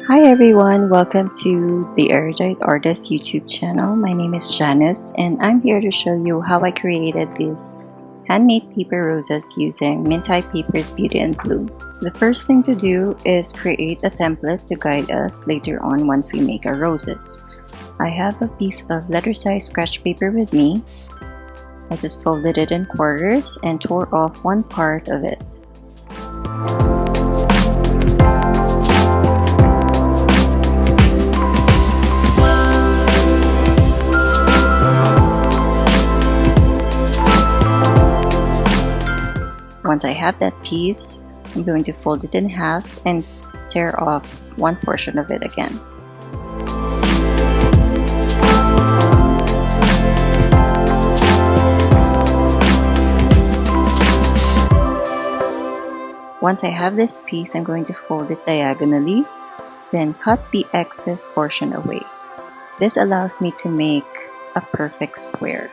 Hi everyone, welcome to the Erudite Artist YouTube channel. My name is Janice and I'm here to show you how I created these handmade paper roses using Mintay Papers Beauty and Blue. The first thing to do is create a template to guide us later on once we make our roses. I have a piece of letter-size scratch paper with me. I just folded it in quarters and tore off one part of it. Once I have that piece, I'm going to fold it in half and tear off one portion of it again. Once I have this piece, I'm going to fold it diagonally, then cut the excess portion away. This allows me to make a perfect square.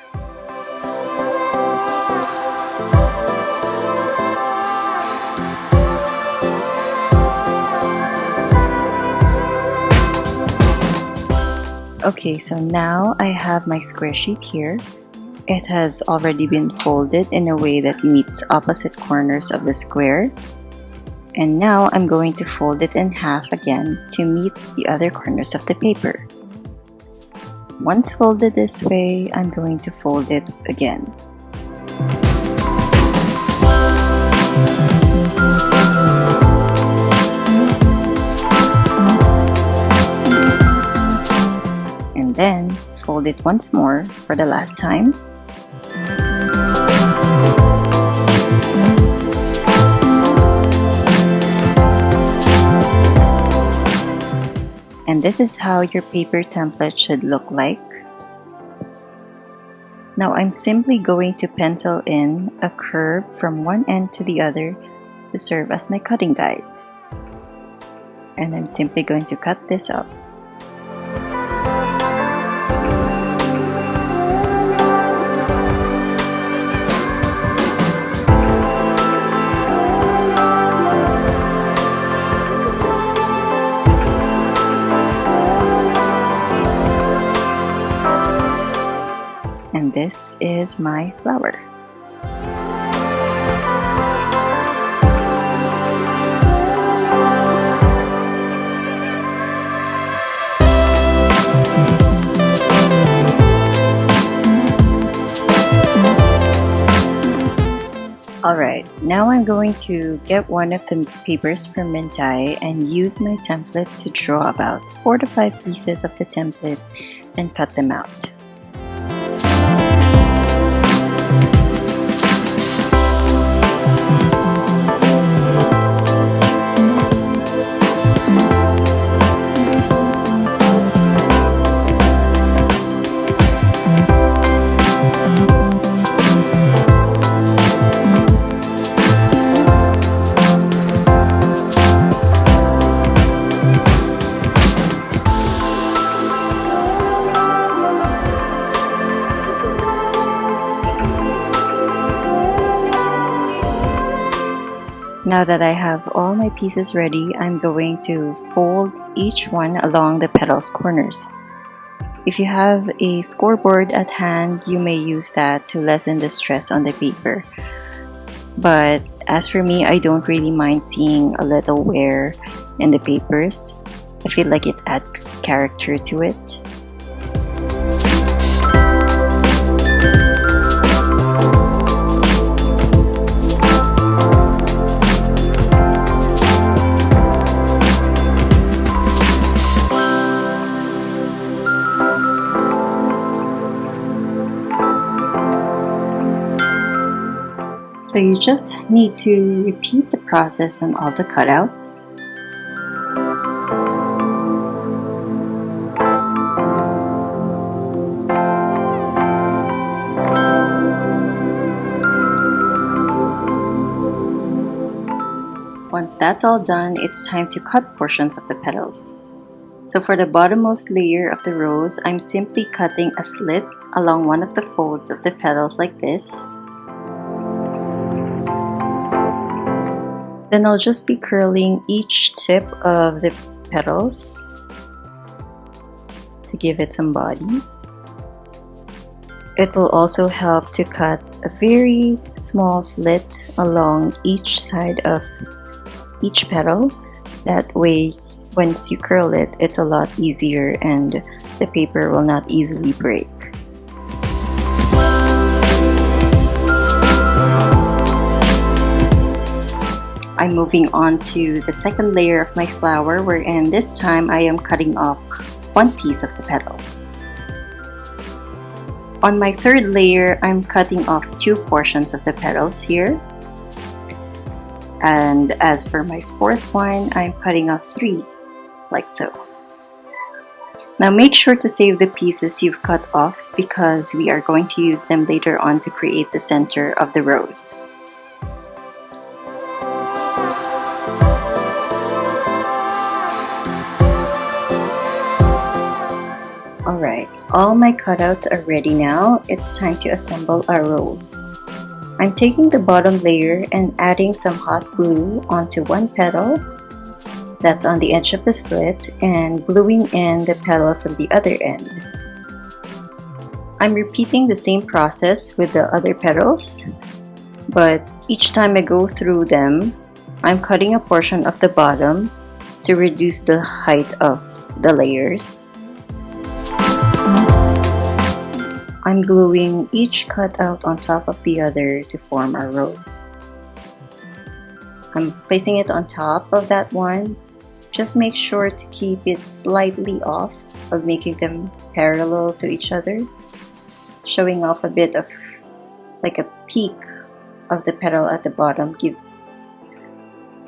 Okay, so now I have my square sheet here. It has already been folded in a way that meets opposite corners of the square. And now I'm going to fold it in half again to meet the other corners of the paper. Once folded this way, I'm going to fold it again. And then fold it once more for the last time. And this is how your paper template should look like. Now I'm simply going to pencil in a curve from one end to the other to serve as my cutting guide. And I'm simply going to cut this up. And this is my flower. Alright, now I'm going to get one of the papers from Mintay and use my template to draw about 4 to 5 pieces of the template and cut them out. Now that I have all my pieces ready, I'm going to fold each one along the petals corners. If you have a scoreboard at hand, you may use that to lessen the stress on the paper. But as for me, I don't really mind seeing a little wear in the papers. I feel like it adds character to it. So you just need to repeat the process on all the cutouts. Once that's all done, it's time to cut portions of the petals. So for the bottommost layer of the rose, I'm simply cutting a slit along one of the folds of the petals like this. Then I'll just be curling each tip of the petals to give it some body. It will also help to cut a very small slit along each side of each petal. That way, once you curl it, it's a lot easier and the paper will not easily break. I'm moving on to the second layer of my flower, wherein this time I am cutting off one piece of the petal. On my third layer, I'm cutting off two portions of the petals here. And as for my fourth one, I'm cutting off three, like so. Now make sure to save the pieces you've cut off because we are going to use them later on to create the center of the rose. Alright, all my cutouts are ready now. It's time to assemble our rose. I'm taking the bottom layer and adding some hot glue onto one petal that's on the edge of the slit and gluing in the petal from the other end. I'm repeating the same process with the other petals, but each time I go through them, I'm cutting a portion of the bottom to reduce the height of the layers. I'm gluing each cutout on top of the other to form our rose. I'm placing it on top of that one. Just make sure to keep it slightly off of making them parallel to each other, showing off a bit of like a peak of the petal at the bottom gives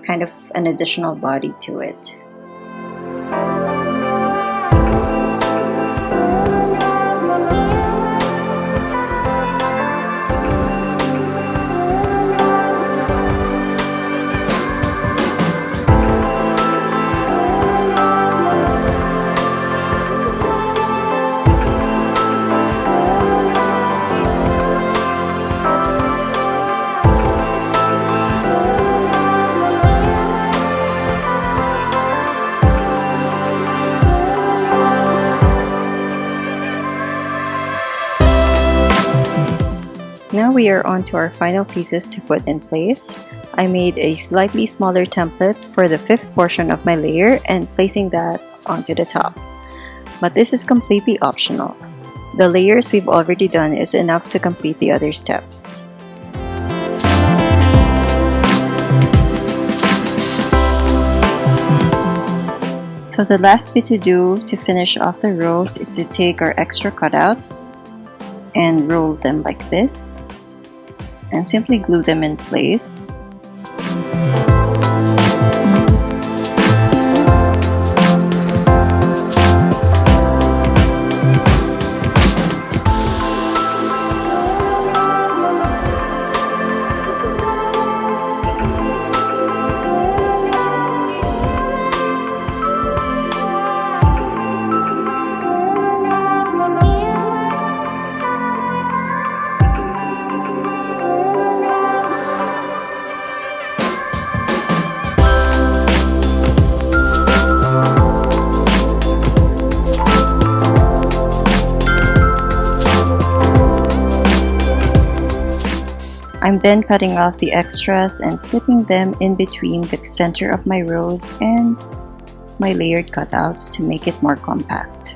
kind of an additional body to it. Now we are on to our final pieces to put in place. I made a slightly smaller template for the fifth portion of my layer and placing that onto the top. But this is completely optional. The layers we've already done is enough to complete the other steps. So the last bit to do to finish off the rose is to take our extra cutouts and roll them like this and simply glue them in place. I'm then cutting off the extras and slipping them in between the center of my rose and my layered cutouts to make it more compact.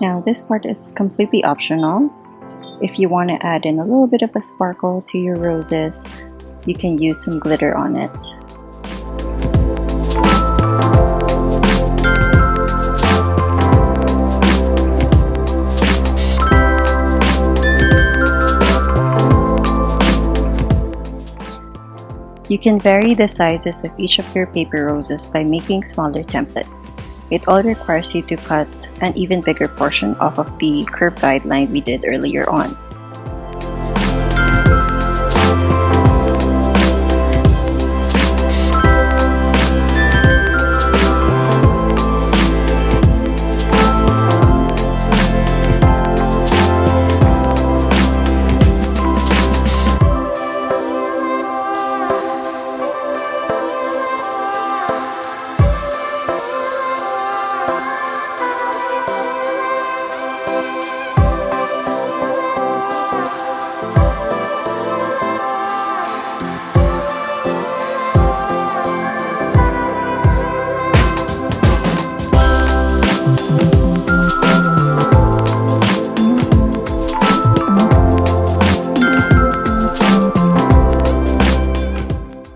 Now this part is completely optional. If you want to add in a little bit of a sparkle to your roses, you can use some glitter on it. You can vary the sizes of each of your paper roses by making smaller templates. It all requires you to cut an even bigger portion off of the curve guideline we did earlier on.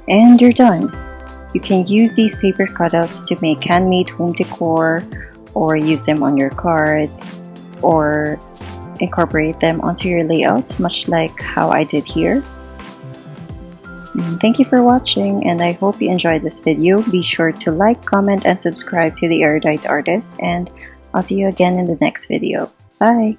And you're done. You can use these paper cutouts to make handmade home decor, or use them on your cards, or incorporate them onto your layouts, much like how I did here. Thank you for watching, and I hope you enjoyed this video. Be sure to like, comment, and subscribe to The Erudite Artist, and I'll see you again in the next video. Bye!